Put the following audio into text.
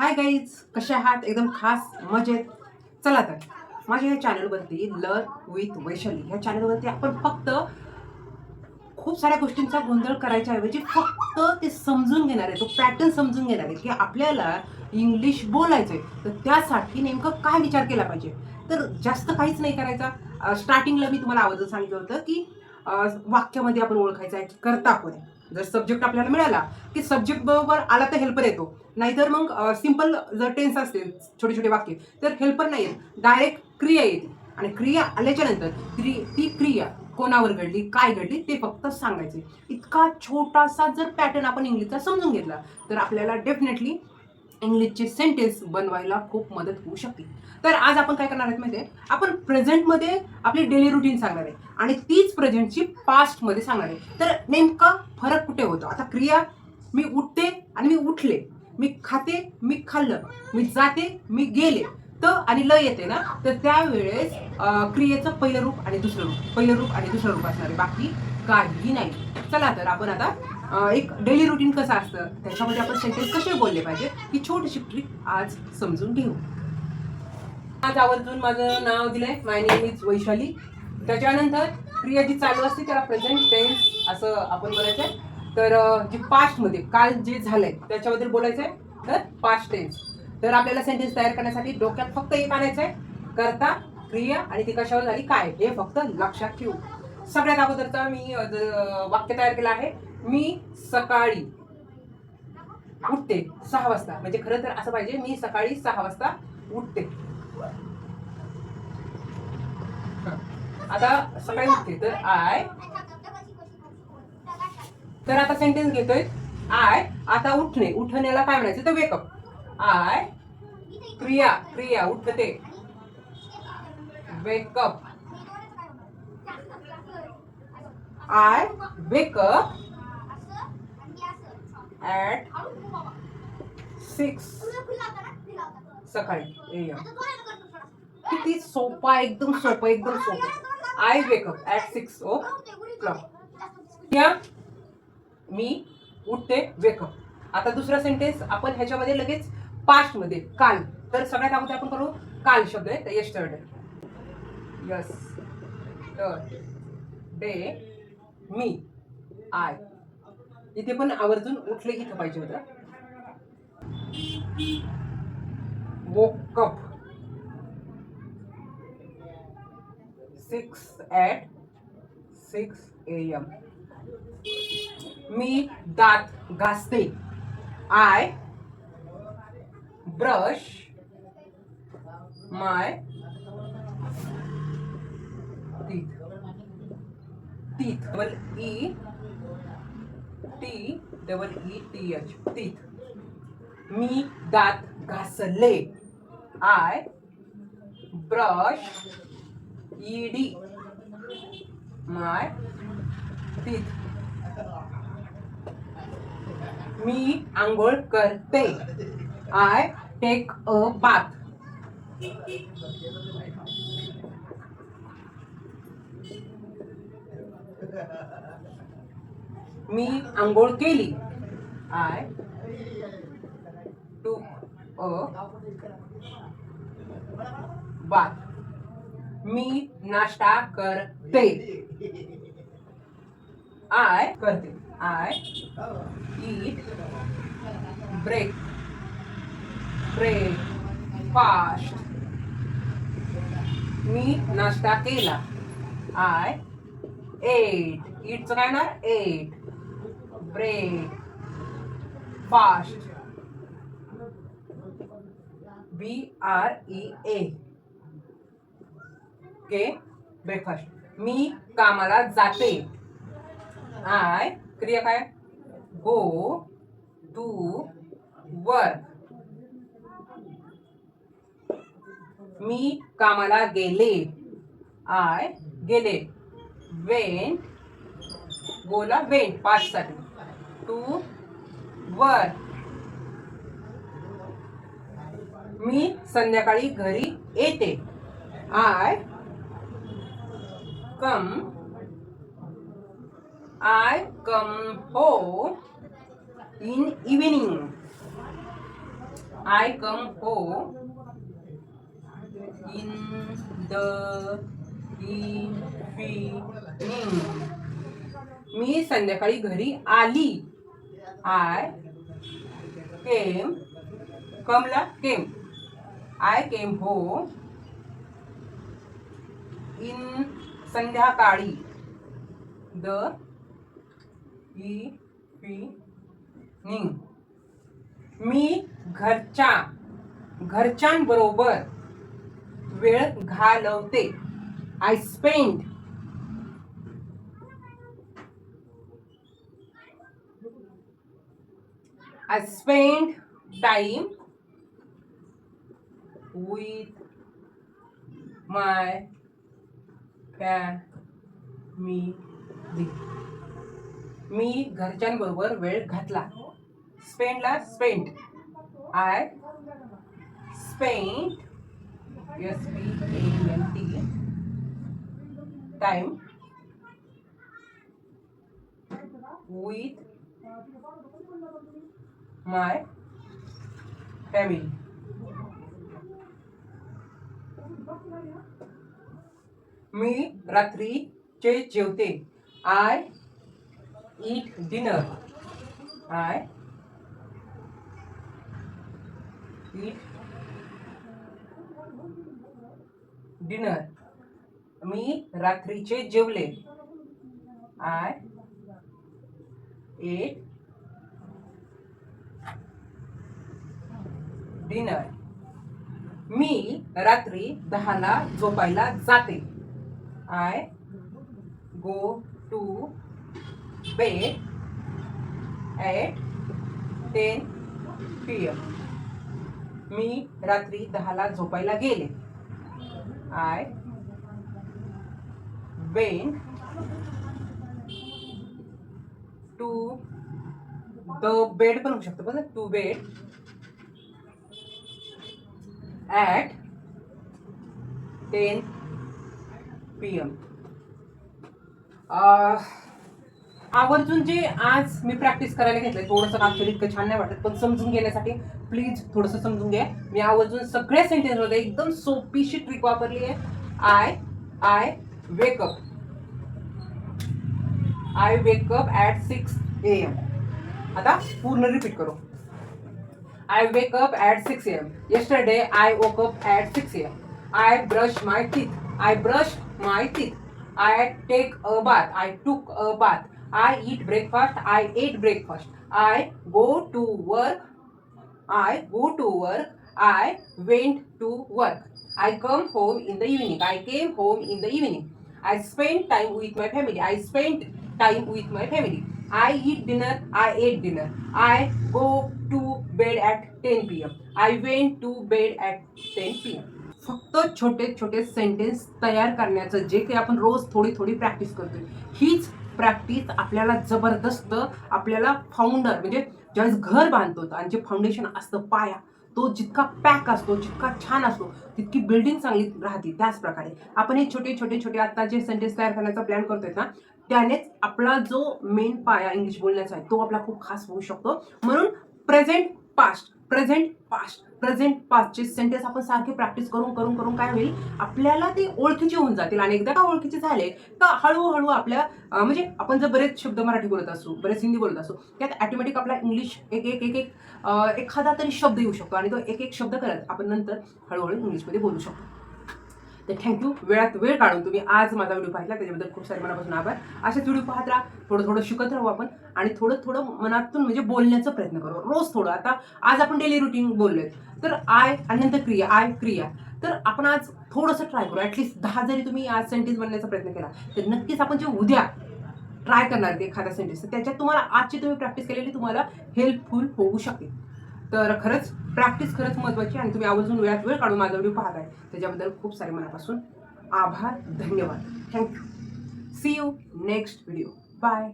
Hi guys, कशा आहात? एकदम खास मजेत. चला तर माझ्या ह्या चॅनलवरती लर्न विथ वैशाली ह्या चॅनलवरती आपण फक्त खूप साऱ्या गोष्टींचा गोंधळ करायच्या ऐवजी फक्त ते समजून घेणार आहे, तो पॅटर्न समजून घेणार आहे की आपल्याला इंग्लिश बोलायचंय, तर त्यासाठी नेमकं काय विचार केला पाहिजे. तर जास्त काहीच नाही करायचा. स्टार्टिंगला मी तुम्हाला अगोदर सांगितलं होतं की वाक्यामध्ये आपण ओळखायचं आहे की करता कोण आहे. जर सब्जेक्ट आपल्याला मिळाला की सब्जेक्ट बरोबर आला तर हेल्पर येतो, नाहीतर मग सिंपल जर टेन्स असतील छोटे छोटे वाक्य तर हेल्पर नाही येत, डायरेक्ट क्रिया येते. आणि क्रिया आल्याच्या नंतर ती क्रिया कोणावर घडली, काय घडली ते फक्त सांगायचे. इतका छोटासा जर पॅटर्न आपण इंग्लिशचा समजून घेतला तर आपल्याला डेफिनेटली इंग्लिशचे सेंटेन्स बनवायला खूप मदत होऊ शकते. तर आज आपण काय करणार आहेत माहिती आहे, आपण प्रेझेंटमध्ये आपली डेली रुटीन सांगणार आहे आणि तीच प्रेझेंटची पास्टमध्ये सांगणार आहे. तर नेमका फरक कुठे होतो? आता क्रिया, मी उठते आणि मी उठले, मी खाते, मी खाल्लं, मी जाते, मी गेले, त आणि ल येते ना, तर त्यावेळेस क्रियेचं पहिलं रूप आणि दुसरं रूप, पहिलं रूप आणि दुसरं रूप असणार आहे, बाकी काही नाही. चला तर आपण आता एक डेली रुटीन कसं असतं त्याच्यामध्ये आपण सेंटेन्स कसे बोलले पाहिजे ही छोटीशी ट्रिक आज समजून घेऊ. आज आवर्जून माझं नाव दिलंय, माय नेम इज वैशाली. त्याच्यानंतर क्रिया जी चालू असते त्याला प्रेझेंट टेन्स असं आपण बोलायचंय. तर जी पास्टमध्ये काल जे झालंय त्याच्याबद्दल बोलायचंय, तर पास्ट टेन्स. तर आपल्याला सेंटेन्स तयार करण्यासाठी डोक्यात फक्त एक आणायचंय, करता, क्रिया आणि ती कशावर झाली काय हे फक्त लक्षात ठेवू. सगळ्यात अगोदरचा मी वाक्य तयार केलं आहे, मी सकाळी उठते 6 वाजता. म्हणजे खरं तर असं पाहिजे, मी सकाळी 6 वाजता उठते. आता सकाळी उठते तर आय, तर आता सेंटेन्स घेतोय आय. आता उठणे, उठण्याला काय म्हणायचं तर वेकअप. आय क्रिया, क्रिया उठते, वेकअप. आय वेकअप ॲट 6 सकाळी AM. किती सोपा, एकदम सोपं, एकदम सोपं. I wake up at 6 o'clock. या मी उठते, वेकअप. आता दुसरा सेंटेन्स आपण ह्याच्यामध्ये लगेच पास्ट मध्ये काल. तर सगळ्यात अगोदर आपण करू काल शब्द आहे, तर yesterday. Yes day, me, I. इथे पण आवर्जून उठले इथं पाहिजे होतं. Woke up 6 AM. मी दात घासते. I brush my teeth. Teeth double E T double E T H, teeth. मी दात घासले. I brush ED my teeth. मी आंघोळ करते. I take a bath. मी आंघोळ केली. आय टूक अ बाथ. मी नाश्ता करते. आय करते. I eat break breakfast. मी नाश्ता केला. I ate. ईटचं काय ना, ate break fast. BREA okay, breakfast. मी कामाला जाते. आय क्रिया काय, गो टू वर्क. मी कामाला गेले. आय गेले. वेंट, गोला वेंट पास्ट साठी. To work. मी संध्याकाळी घरी येते. I come home in evening. I come home in the evening. मी संध्याकाळी घरी आली. आय केम, कमला came, I came home in संध्याकाळी द इव्हिनिंग. मी घरच्यांबरोबर वेळ घालवते. I spend time with my family. मी घरच्यांबरोबर वेळ घातला. स्पेंडला spend. I spend SPENT time with my family. मी रात्रीचे जेवते. I eat dinner. I eat dinner. मी रात्रीचे जेवले. I at dinner. मी रात्री 10ला झोपायला जाते. I go to bed at 10 PM. मी रात्री 10ला झोपायला गेले. I went to the bed पण होऊ शकतं बघा. To bed at 10 PM. आवर्जून जे आज मी प्रॅक्टिस करायला घेतलंय, थोडंसं ॲक्च्युअली इतकं छान नाही वाटत, पण समजून घेण्यासाठी प्लीज थोडंसं समजून घ्या. मी आवर्जून सगळ्या सेंटेन्समध्ये एकदम सोपीशी ट्रिक वापरली आहे. I wake up. I wake up at 6 AM. आता पूर्ण रिपीट करू. I wake up at 6 AM. Yesterday I woke up at 6 AM. I brush my teeth. I brushed my teeth. I take a bath. I took a bath. I eat breakfast. I ate breakfast. I go to work. I went to work. I come home in the evening. I came home in the evening. I spent time with my family. I spent time with my family. I eat dinner. I ate dinner. I go to bed at 10 PM. I went to bed at 10 PM. फक्त छोटे छोटे sentence तयार करण्याचं जे काही आपण रोज थोडी थोडी प्रॅक्टिस करतोय, हीच प्रॅक्टिस आपल्याला जबरदस्त आपल्याला फाउंडर म्हणजे ज्यावेळेस घर बांधतो आणि जे फाउंडेशन असतं पाया, तो जितका पॅक असतो, जितका छान असतो, तितकी बिल्डिंग चांगली राहते. त्याच प्रकारे आपण हे छोटे छोटे छोटे आता जे सेंटेन्स तयार करण्याचा प्लॅन करतोय ना, त्यानेच आपला जो मेन पाया इंग्लिश बोलण्याचा आहे तो आपला खूप खास होऊ शकतो. म्हणून प्रेझेंट पास्ट चे सेंटेन्स आपण सारखे प्रॅक्टिस करून करून करून काय होईल, आपल्याला ते ओळखीचे होऊन जातील. आणि एकदा का ओळखीचे झाले तर हळूहळू आपल्या म्हणजे आपण जर बरेच शब्द मराठी बोलत असू, बरेच हिंदी बोलत असू, त्यात ऑटोमॅटिक आपला इंग्लिश एखादा तरी शब्द येऊ शकतो आणि तो एक एक शब्द करत आपण नंतर हळूहळू इंग्लिशमध्ये बोलू शकतो. तर थँक्यू. वेळ काढून तुम्ही आज माझा व्हिडिओ पाहिला त्याच्याबद्दल खूप सारे मनापासून आभार. असेच व्हिडिओ पाहत राहा, थोडं थोडं शिकत राहू आपण आणि थोडं थोडं मनातून म्हणजे बोलण्याचा प्रयत्न करू रोज थोडं. आता आज आपण डेली रुटीन बोललोय तर आय आणि नंतर क्रिया, तर आपण आज थोडंसं ट्राय करू. ॲटलिस्ट 10 जरी तुम्ही आज सेंटेन्स बनण्याचा प्रयत्न केला तर नक्कीच आपण जे उद्या ट्राय करणार ते एखादा सेंटेन्स, तर त्याच्यात तुम्हाला आजची तुम्ही प्रॅक्टिस केलेली तुम्हाला हेल्पफुल होऊ शकते. तर खरंच प्रॅक्टिस खरंच महत्त्वाची आणि तुम्ही आवर्जून वेळ काढून माझा व्हिडिओ पाहत आहे त्याच्याबद्दल खूप सारे मनापासून आभार. धन्यवाद. Thank you. See you next video. Bye.